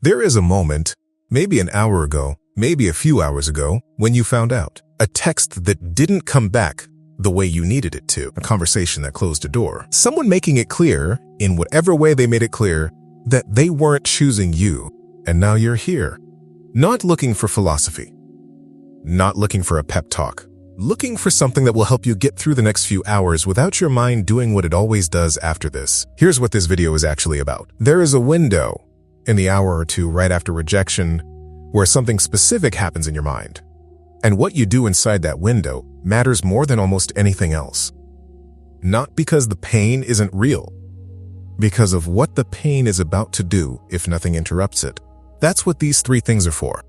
There is a moment, maybe an hour ago, maybe a few hours ago, when you found out. A text that didn't come back the way you needed it to. A conversation that closed a door. Someone making it clear, in whatever way they made it clear, that they weren't choosing you. And now you're here. Not looking for philosophy. Not looking for a pep talk. Looking for something that will help you get through the next few hours without your mind doing what it always does after this. Here's what this video is actually about. There is a window in the hour or two right after rejection where something specific happens in your mind. And what you do inside that window matters more than almost anything else. Not because the pain isn't real, because of what the pain is about to do if nothing interrupts it. That's what these three things are for.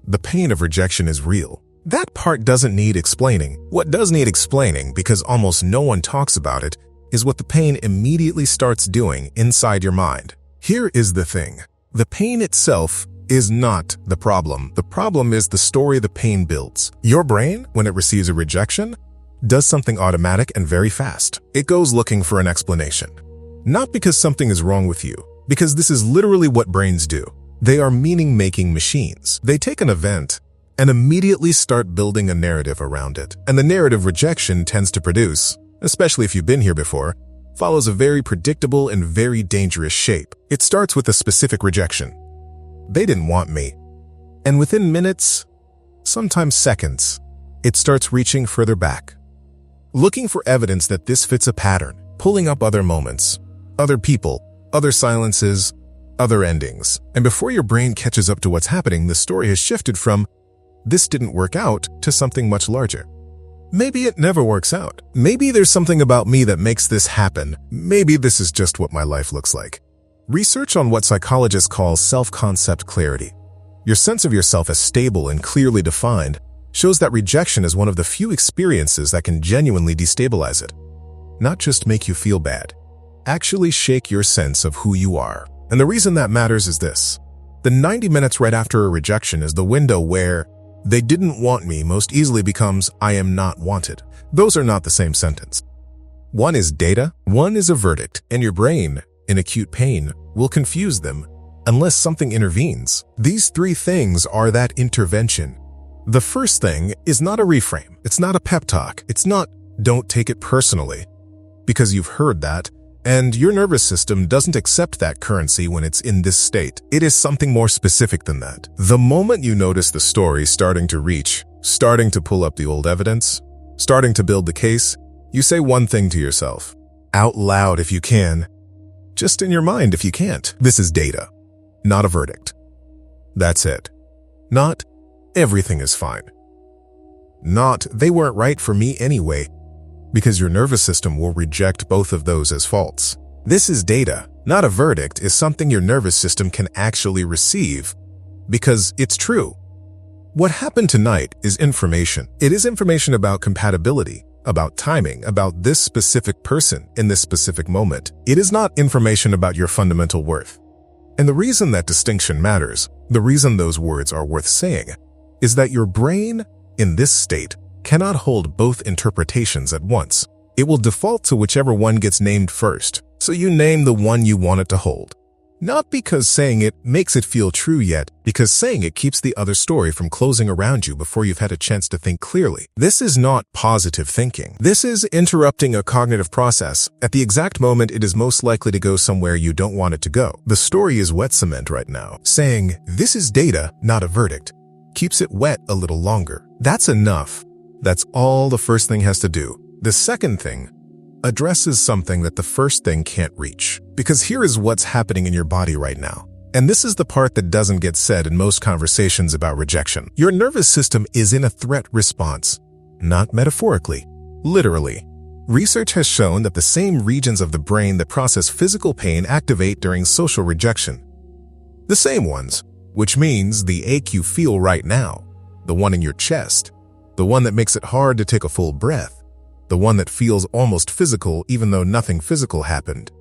The pain of rejection is real. That part doesn't need explaining. What does need explaining, because almost no one talks about it, is what the pain immediately starts doing inside your mind. Here is the thing. The pain itself is not the problem. The problem is the story the pain builds. Your brain, when it receives a rejection, does something automatic and very fast. It goes looking for an explanation. Not because something is wrong with you, because this is literally what brains do. They are meaning-making machines. They take an event and immediately start building a narrative around it. And the narrative rejection tends to produce, especially if you've been here before, follows a very predictable and very dangerous shape. It starts with a specific rejection. They didn't want me. And within minutes, sometimes seconds, it starts reaching further back, looking for evidence that this fits a pattern, pulling up other moments, other people, other silences, other endings. And before your brain catches up to what's happening, the story has shifted from "this didn't work out" to something much larger. Maybe it never works out. Maybe there's something about me that makes this happen. Maybe this is just what my life looks like. Research on what psychologists call self-concept clarity, your sense of yourself as stable and clearly defined, shows that rejection is one of the few experiences that can genuinely destabilize it. Not just make you feel bad, actually shake your sense of who you are. And the reason that matters is this. The 90 minutes right after a rejection is the window where "they didn't want me" most easily becomes "I am not wanted." Those are not the same sentence. One is data, one is a verdict, and your brain, in acute pain, will confuse them unless something intervenes. These three things are that intervention. The first thing is not a reframe. It's not a pep talk. It's not "don't take it personally," because you've heard that, and your nervous system doesn't accept that currency when it's in this state. It is something more specific than that. The moment you notice the story starting to reach, starting to pull up the old evidence, starting to build the case, you say one thing to yourself, out loud if you can, just in your mind if you can't. This is data, not a verdict. That's it. Not "everything is fine." Not "they weren't right for me anyway," because your nervous system will reject both of those as false. This is data, not a verdict, is something your nervous system can actually receive because it's true. What happened tonight is information. It is information about compatibility, about timing, about this specific person in this specific moment. It is not information about your fundamental worth. And the reason that distinction matters, the reason those words are worth saying, is that your brain, in this state, cannot hold both interpretations at once. It will default to whichever one gets named first, so you name the one you want it to hold. Not because saying it makes it feel true yet, because saying it keeps the other story from closing around you before you've had a chance to think clearly. This is not positive thinking. This is interrupting a cognitive process. At the exact moment it is most likely to go somewhere you don't want it to go. The story is wet cement right now. Saying, "this is data, not a verdict," keeps it wet a little longer. That's enough. That's all the first thing has to do. The second thing addresses something that the first thing can't reach. Because here is what's happening in your body right now. And this is the part that doesn't get said in most conversations about rejection. Your nervous system is in a threat response, not metaphorically, literally. Research has shown that the same regions of the brain that process physical pain activate during social rejection. The same ones, which means the ache you feel right now, the one in your chest, the one that makes it hard to take a full breath, the one that feels almost physical even though nothing physical happened.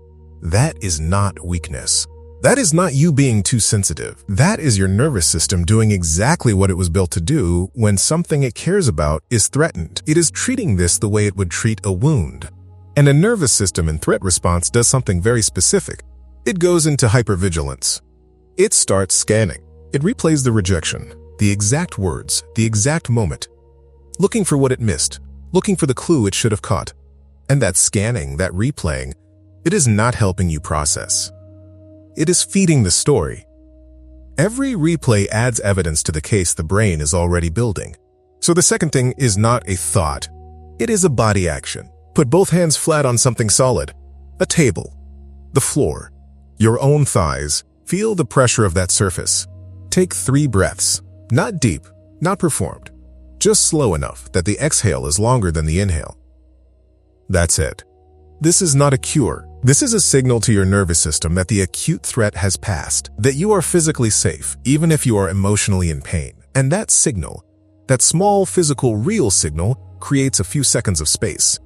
That is not weakness. That is not you being too sensitive. That is your nervous system doing exactly what it was built to do when something it cares about is threatened. It is treating this the way it would treat a wound. And a nervous system in threat response does something very specific. It goes into hypervigilance. It starts scanning. It replays the rejection, the exact words, the exact moment, looking for what it missed, looking for the clue it should have caught. And that scanning, that replaying, it is not helping you process. It is feeding the story. Every replay adds evidence to the case the brain is already building. So the second thing is not a thought. It is a body action. Put both hands flat on something solid. A table, the floor, your own thighs. Feel the pressure of that surface. Take 3 breaths. Not deep, not performed. Just slow enough that the exhale is longer than the inhale. That's it. This is not a cure. This is a signal to your nervous system that the acute threat has passed, that you are physically safe, even if you are emotionally in pain. And that signal, that small physical real signal, creates a few seconds of space.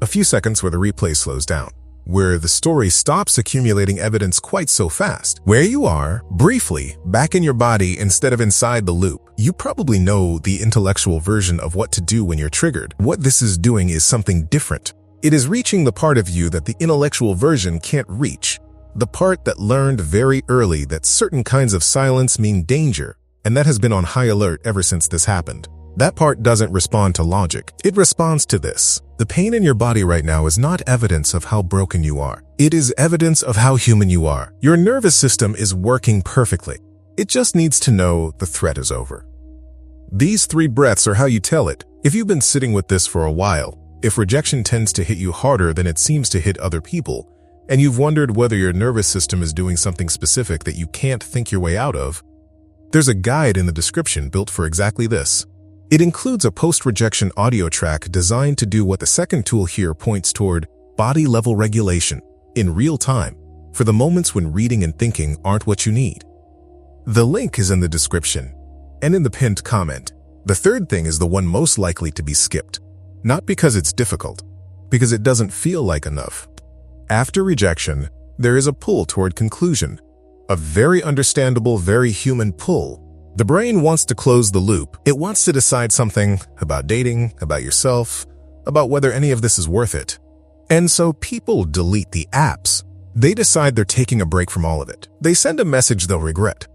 A few seconds where the replay slows down, where the story stops accumulating evidence quite so fast. Where you are, briefly, back in your body instead of inside the loop. You probably know the intellectual version of what to do when you're triggered. What this is doing is something different. It is reaching the part of you that the intellectual version can't reach. The part that learned very early that certain kinds of silence mean danger, and that has been on high alert ever since this happened. That part doesn't respond to logic. It responds to this. The pain in your body right now is not evidence of how broken you are. It is evidence of how human you are. Your nervous system is working perfectly. It just needs to know the threat is over. These 3 breaths are how you tell it. If you've been sitting with this for a while, if rejection tends to hit you harder than it seems to hit other people, and you've wondered whether your nervous system is doing something specific that you can't think your way out of, there's a guide in the description built for exactly this. It includes a post-rejection audio track designed to do what the second tool here points toward: body level regulation, in real time, for the moments when reading and thinking aren't what you need. The link is in the description and in the pinned comment. The third thing is the one most likely to be skipped. Not because it's difficult, because it doesn't feel like enough. After rejection, there is a pull toward conclusion. A very understandable, very human pull. The brain wants to close the loop. It wants to decide something about dating, about yourself, about whether any of this is worth it. And so people delete the apps. They decide they're taking a break from all of it. They send a message they'll regret.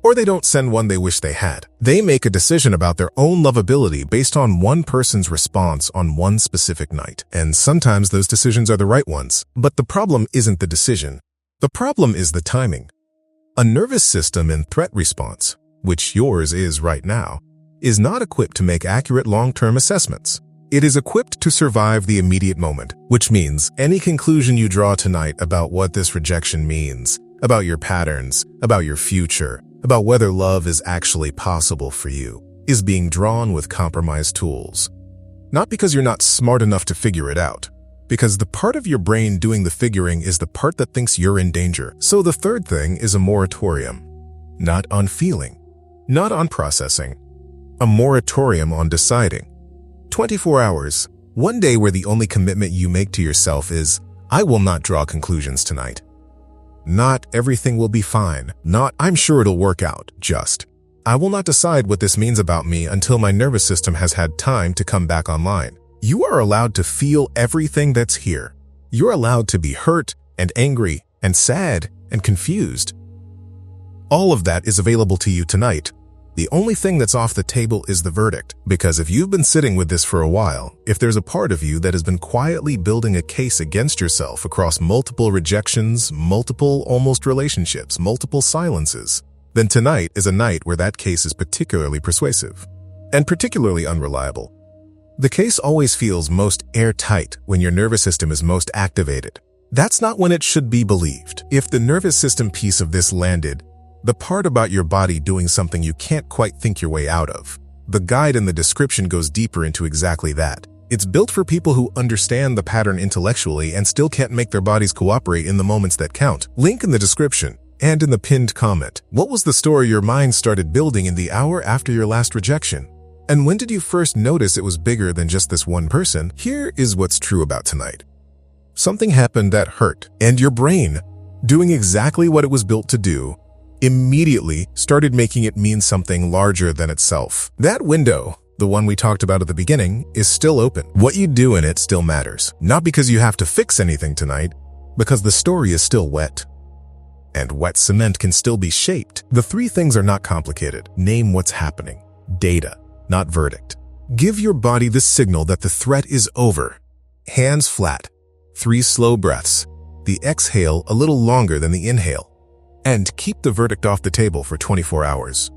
Or they don't send one they wish they had. They make a decision about their own lovability based on one person's response on one specific night. And sometimes those decisions are the right ones. But the problem isn't the decision. The problem is the timing. A nervous system in threat response, which yours is right now, is not equipped to make accurate long-term assessments. It is equipped to survive the immediate moment, which means any conclusion you draw tonight about what this rejection means, about your patterns, about your future, about whether love is actually possible for you, is being drawn with compromised tools. Not because you're not smart enough to figure it out, because the part of your brain doing the figuring is the part that thinks you're in danger. So the third thing is a moratorium. Not on feeling, not on processing. A moratorium on deciding. 24 hours, one day where the only commitment you make to yourself is, I will not draw conclusions tonight. Not everything will be fine. Not I'm sure it'll work out. Just I will not decide what this means about me until my nervous system has had time to come back online. You are allowed to feel everything that's here. You're allowed to be hurt and angry and sad and confused. All of that is available to you tonight. The only thing that's off the table is the verdict. Because if you've been sitting with this for a while, if there's a part of you that has been quietly building a case against yourself across multiple rejections, multiple almost relationships, multiple silences, then tonight is a night where that case is particularly persuasive and particularly unreliable. The case always feels most airtight when your nervous system is most activated. That's not when it should be believed. If the nervous system piece of this landed, the part about your body doing something you can't quite think your way out of. The guide in the description goes deeper into exactly that. It's built for people who understand the pattern intellectually and still can't make their bodies cooperate in the moments that count. Link in the description and in the pinned comment. What was the story your mind started building in the hour after your last rejection? And when did you first notice it was bigger than just this one person? Here is what's true about tonight. Something happened that hurt, and your brain, doing exactly what it was built to do, immediately started making it mean something larger than itself. That window, the one we talked about at the beginning, is still open. What you do in it still matters. Not because you have to fix anything tonight, because the story is still wet. and wet cement can still be shaped. The three things are not complicated. Name what's happening. Data, not verdict. Give your body the signal that the threat is over. Hands flat. 3 slow breaths. The exhale a little longer than the inhale. And keep the verdict off the table for 24 hours.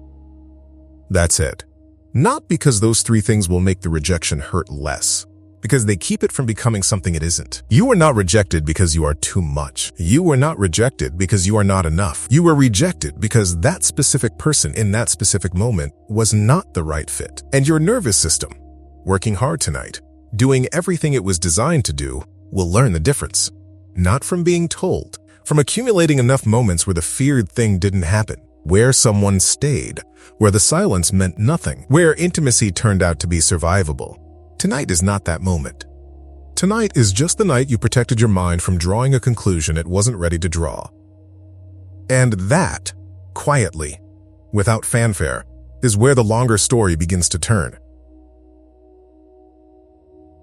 That's it. Not because those 3 things will make the rejection hurt less, because they keep it from becoming something it isn't. You were not rejected because you are too much. You were not rejected because you are not enough. You were rejected because that specific person in that specific moment was not the right fit. And your nervous system, working hard tonight, doing everything it was designed to do, will learn the difference. Not from being told, from accumulating enough moments where the feared thing didn't happen, where someone stayed, where the silence meant nothing, where intimacy turned out to be survivable. Tonight is not that moment. Tonight is just the night you protected your mind from drawing a conclusion it wasn't ready to draw. And that, quietly, without fanfare, is where the longer story begins to turn.